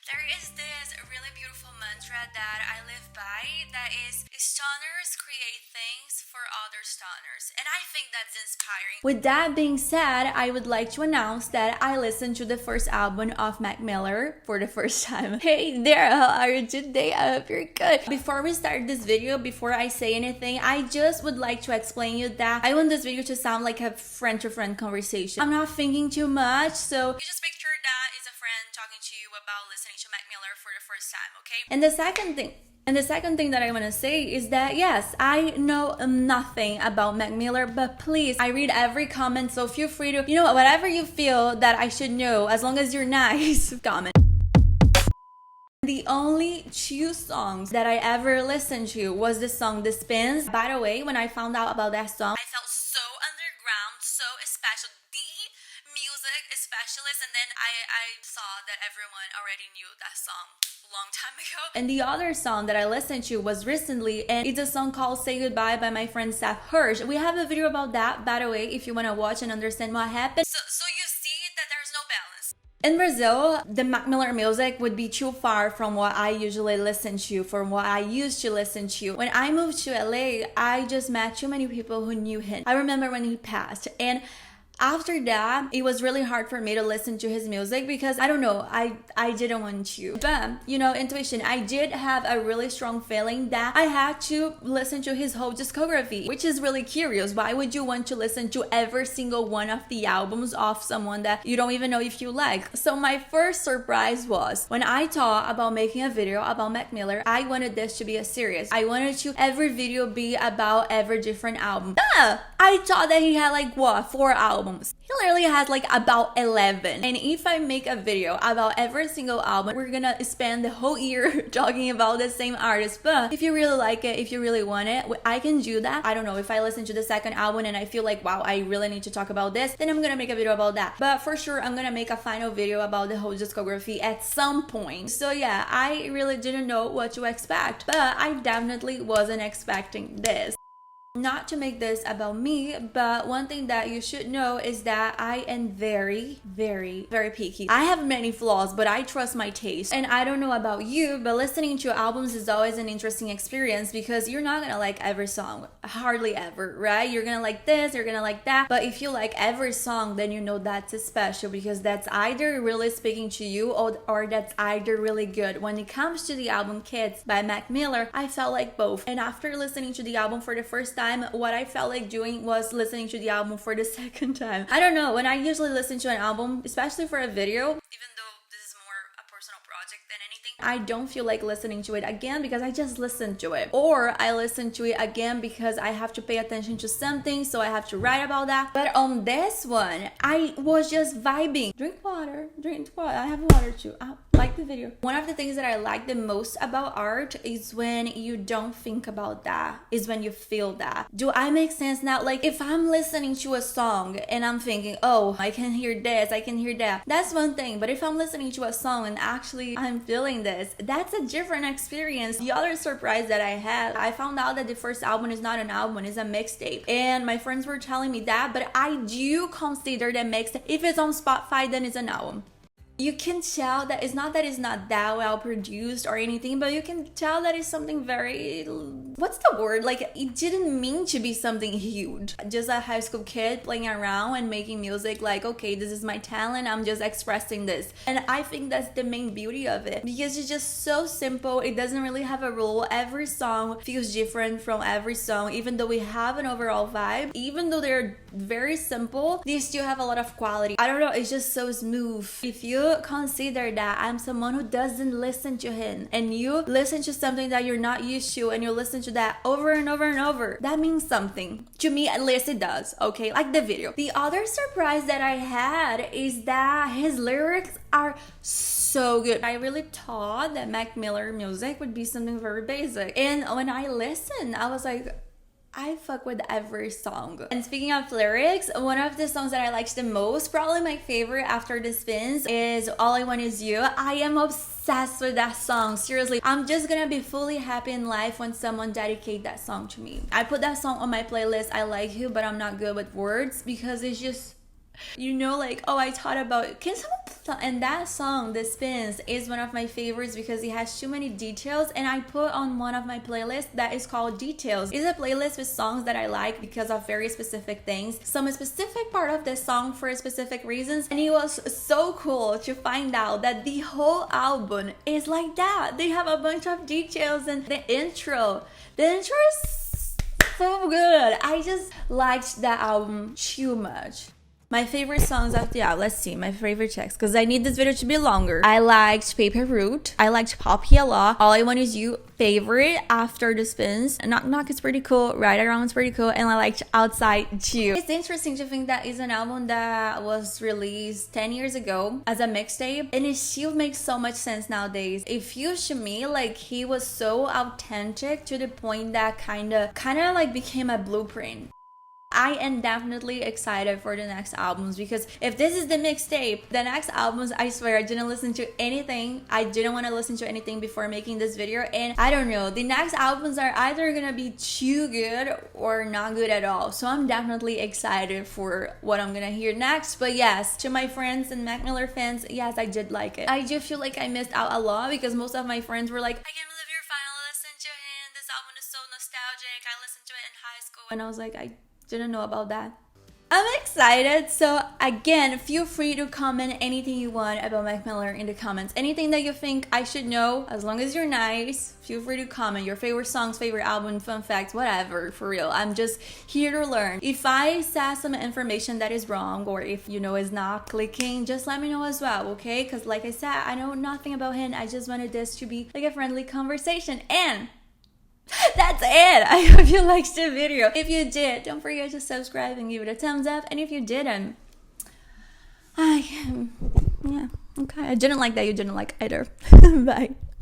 There is this really beautiful mantra that I live by that is stoners create things for other stoners, and I think that's inspiring. With that being said, I would like to announce that I listened to the first album of Mac Miller for the first time. Hey there, how are you today? I hope you're good. Before we start this video, before I say anything, I just would like to explain you that I want this video to sound like a friend-to-friend conversation. I'm not thinking too much, so you just picture that is a friend talking to you about listening to Mac Miller for the first time, okay? And the second thing that I want to say is that yes, I know nothing about Mac Miller, but please, I read every comment, so feel free to, whatever you feel that I should know, as long as you're nice, comment. The only 2 songs that I ever listened to was the song The Spins. By the way, when I found out about that song, I felt so underground, so special, the music specialist, and then I saw that everyone already knew that song a long time ago. And the other song that I listened to was recently, and it's a song called Say Goodbye by my friend Seth Hirsch. We have a video about that, by the way, if you want to watch and understand what happened. So you see that there's no balance. In Brazil, the Mac Miller music would be too far from what I usually listen to, from what I used to listen to. When I moved to LA, I just met too many people who knew him. I remember when he passed, and after that, it was really hard for me to listen to his music because I don't know, I didn't want to. But, intuition, I did have a really strong feeling that I had to listen to his whole discography, which is really curious. Why would you want to listen to every single one of the albums of someone that you don't even know if you like? So my first surprise was when I thought about making a video about Mac Miller, I wanted this to be a series. I wanted to every video be about every different album. I thought that he had 4 albums. He literally has about 11. And if I make a video about every single album, we're gonna spend the whole year talking about the same artist. But if you really like it, if you really want it, I can do that. I don't know, if I listen to the second album and I feel like, wow, I really need to talk about this, then I'm gonna make a video about that. But for sure, I'm gonna make a final video about the whole discography at some point. So yeah, I really didn't know what to expect, but I definitely wasn't expecting this. Not to make this about me, but one thing that you should know is that I am very, very, very picky. I have many flaws, but I trust my taste. And I don't know about you, but listening to albums is always an interesting experience because you're not gonna like every song, hardly ever, right? You're gonna like this, you're gonna like that. But if you like every song, then you know that's special because that's either really speaking to you or that's either really good. When it comes to the album K.i.d.s by Mac Miller, I felt like both. And after listening to the album for the first time, what I felt like doing was listening to the album for the second time. I don't know, when I usually listen to an album, especially for a video, even though this is more a personal project than anything, I don't feel like listening to it again because I just listened to it. Or I listen to it again because I have to pay attention to something, so I have to write about that. But on this one, I was just vibing. Drink water. I have water too. Like the video. One of the things that I like the most about art is when you don't think about that, is when you feel that. Do I make sense now? If I'm listening to a song and I'm thinking, oh, I can hear this, I can hear that, that's one thing. But if I'm listening to a song and actually I'm feeling this, that's a different experience. The other surprise that I had, I found out that the first album is not an album, it's a mixtape. And my friends were telling me that, but I do consider that mixtape, if it's on Spotify, then it's an album. You can tell that it's not that well produced or anything, but you can tell that it's something very, what's the word? It didn't mean to be something huge. Just a high school kid playing around and making music okay, this is my talent, I'm just expressing this. And I think that's the main beauty of it because it's just so simple. It doesn't really have a rule. Every song feels different from every song, even though we have an overall vibe. Even though they're very simple, they still have a lot of quality. I don't know, it's just so smooth. If you consider that I'm someone who doesn't listen to him and you listen to something that you're not used to and you listen to that over and over and over, that means something. To me, at least it does, okay? Like the video. The other surprise that I had is that his lyrics are so good. I really thought that Mac Miller music would be something very basic. And when I listened, I was like, I fuck with every song. And speaking of lyrics, one of the songs that I liked the most, probably my favorite after The Spins, is All I Want Is You. I am obsessed with that song. Seriously, I'm just gonna be fully happy in life when someone dedicates that song to me. I put that song on my playlist, I Like You, but I'm not good with words because it's just You know, like, oh, I thought about, can someone, and that song, The Spins, is one of my favorites because it has too many details, and I put on one of my playlists that is called Details. It's a playlist with songs that I like because of very specific things, some specific part of the song for specific reasons, and it was so cool to find out that the whole album is like that. They have a bunch of details, and the intro is so good. I just liked that album too much. My favorite songs of the album, let's see, my favorite tracks, because I need this video to be longer. I liked Paper Route. I liked Poppy a lot. All I Want Is You, favorite after The Spins. Knock Knock is pretty cool. Right Around is pretty cool. And I liked Outside too. It's interesting to think that is an album that was released 10 years ago as a mixtape, and it still makes so much sense nowadays. It feels to me like he was so authentic to the point that kind of like became a blueprint. I am definitely excited for the next albums, because if this is the mixtape, the next albums, I swear I didn't listen to anything. I didn't want to listen to anything before making this video, and I don't know, the next albums are either gonna be too good or not good at all. So I'm definitely excited for what I'm gonna hear next. But yes, to my friends and Mac Miller fans, yes, I did like it. I do feel like I missed out a lot because most of my friends were like, I can't believe you're finally listening to him, this album is so nostalgic, I listened to it in high school. And I was like, I didn't know about that. I'm excited. So again, feel free to comment anything you want about Mac Miller in the comments. Anything that you think I should know, as long as you're nice, feel free to comment. Your favorite songs, favorite album, fun facts, whatever, for real. I'm just here to learn. If I said some information that is wrong, or if you know is not clicking, just let me know as well, okay? Because like I said, I know nothing about him. I just wanted this to be like a friendly conversation. And that's it. I hope you liked the video. If you did, don't forget to subscribe and give it a thumbs up. And if you didn't, yeah, okay. I didn't like that. You didn't like either. Bye.